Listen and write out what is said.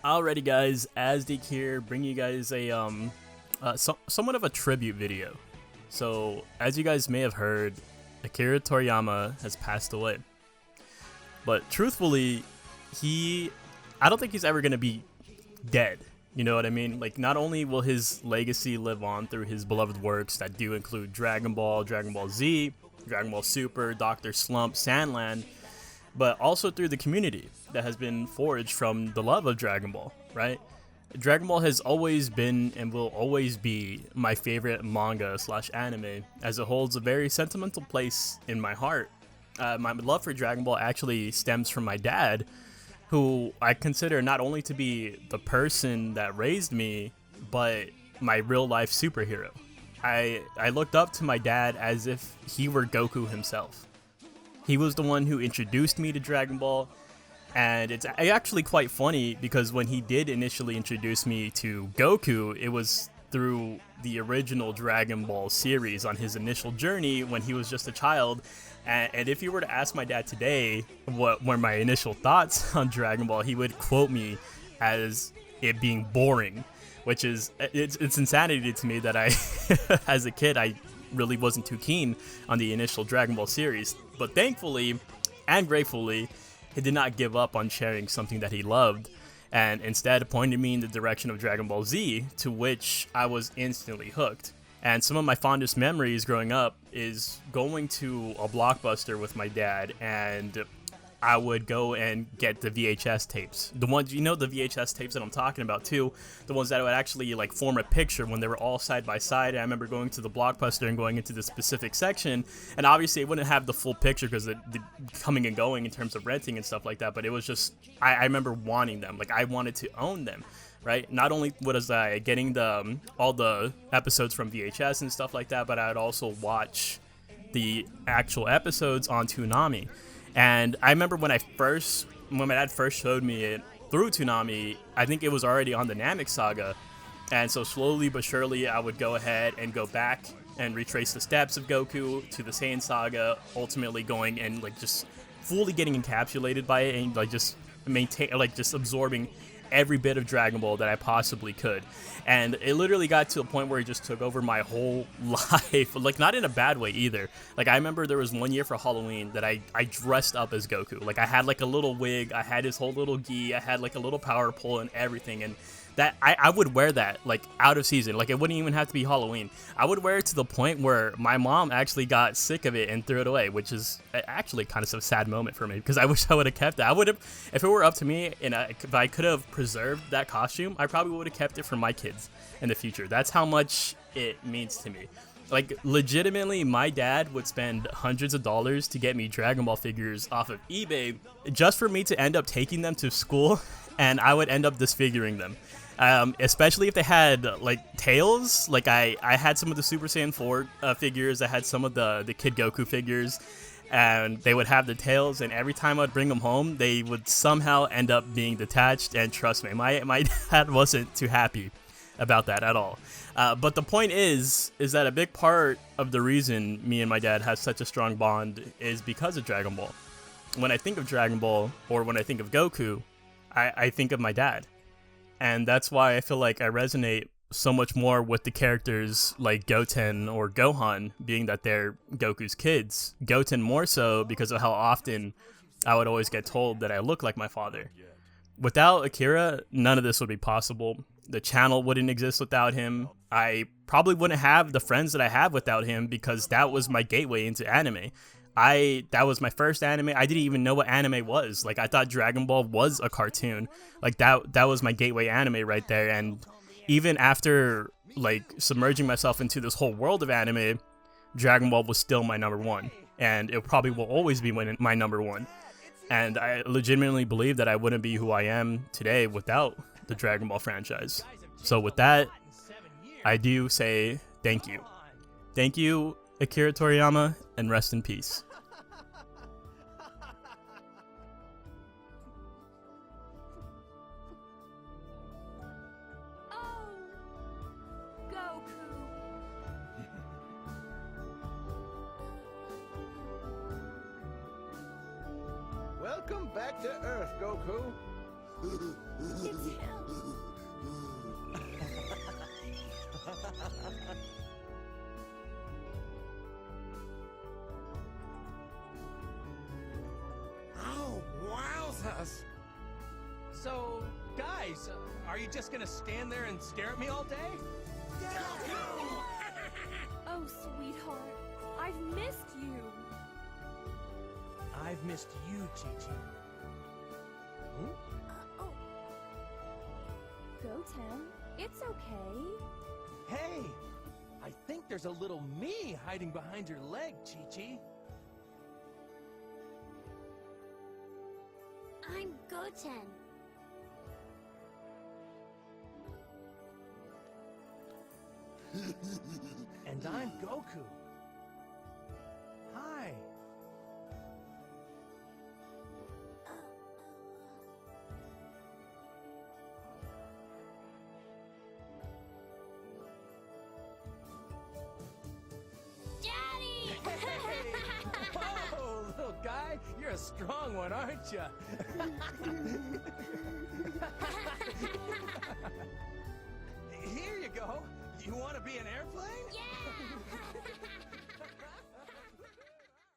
Alrighty guys, Azdik here, bringing you guys a somewhat of a tribute video. So, as you guys may have heard, Akira Toriyama has passed away. But truthfully, I don't think he's ever gonna be dead. You know what I mean? Like, not only will his legacy live on through his beloved works that do include Dragon Ball, Dragon Ball Z, Dragon Ball Super, Dr. Slump, Sandland, but also through the community that has been forged from the love of Dragon Ball, right? Dragon Ball has always been and will always be my favorite manga slash anime, as it holds a very sentimental place in my heart. My love for Dragon Ball actually stems from my dad, who I consider not only to be the person that raised me, but my real life superhero. I looked up to my dad as if he were Goku himself. He was the one who introduced me to Dragon Ball, and it's actually quite funny because when he did initially introduce me to Goku, it was through the original Dragon Ball series on his initial journey when he was just a child. And if you were to ask my dad today what were my initial thoughts on Dragon Ball, he would quote me as it being boring, which is it's insanity to me that I, as a kid, I really wasn't too keen on the initial Dragon Ball series. But thankfully and gratefully, he did not give up on sharing something that he loved, and instead pointed me in the direction of Dragon Ball Z, to which I was instantly hooked. And some of my fondest memories growing up is going to a Blockbuster with my dad, and I would go and get the VHS tapes. The ones, you know, the VHS tapes that I'm talking about too, the ones that would actually like form a picture when they were all side by side. And I remember going to the Blockbuster and going into the specific section, and obviously it wouldn't have the full picture because the coming and going in terms of renting and stuff like that, but it was just, I remember wanting them. Like, I wanted to own them, right? Not only was I getting the all the episodes from VHS and stuff like that, but I would also watch the actual episodes on Toonami. And I remember when my dad first showed me it through Toonami, I think it was already on the Namek Saga. And so slowly but surely, I would go ahead and go back and retrace the steps of Goku to the Saiyan Saga, ultimately going and like just fully getting encapsulated by it and like just just absorbing every bit of Dragon Ball that I possibly could. And it literally got to a point where it just took over my whole life, like not in a bad way either. Like, I remember there was one year for Halloween that I dressed up as Goku. Like, I had like a little wig, I had his whole little gi, I had like a little power pole and everything, and that I would wear that like out of season. Like, it wouldn't even have to be Halloween. I would wear it to the point where my mom actually got sick of it and threw it away, which is actually kind of a sad moment for me because I wish I would have kept it. I would have, if it were up to me and if I could have preserved that costume, I probably would have kept it for my kids in the future. That's how much it means to me. Like, legitimately, my dad would spend hundreds of dollars to get me Dragon Ball figures off of eBay just for me to end up taking them to school, and I would end up disfiguring them. Especially if they had like tails. Like, I had some of the Super Saiyan 4 figures. I had some of the Kid Goku figures, and they would have the tails, and every time I'd bring them home, they would somehow end up being detached. And trust me, my dad wasn't too happy about that at all. But the point is that a big part of the reason me and my dad have such a strong bond is because of Dragon Ball. When I think of Dragon Ball, or when I think of Goku, I think of my dad. And that's why I feel like I resonate so much more with the characters like Goten or Gohan, being that they're Goku's kids. Goten more so because of how often I would always get told that I look like my father. Without Akira, none of this would be possible. The channel wouldn't exist without him. I probably wouldn't have the friends that I have without him, because that was my gateway into anime. That was my first anime. I didn't even know what anime was. Like, I thought Dragon Ball was a cartoon. Like, that was my gateway anime right there. And even after like submerging myself into this whole world of anime, Dragon Ball was still my number one, and it probably will always be my number one. And I legitimately believe that I wouldn't be who I am today without the Dragon Ball franchise. So with that, I do say thank you. Thank you, Akira Toriyama, and rest in peace. Welcome back to Earth, Goku. It's him! Oh, wowzers! So, guys, are you just gonna stand there and stare at me all day? Oh, sweetheart, I've missed you. I've missed you, Chi-Chi. Oh. Goten, it's okay. Hey! I think there's a little me hiding behind your leg, Chi-Chi. I'm Goten. And I'm Goku. Hi. Daddy! Hey! Whoa, little guy, you're a strong one, aren't you? Here you go. You want to be an airplane? Yeah!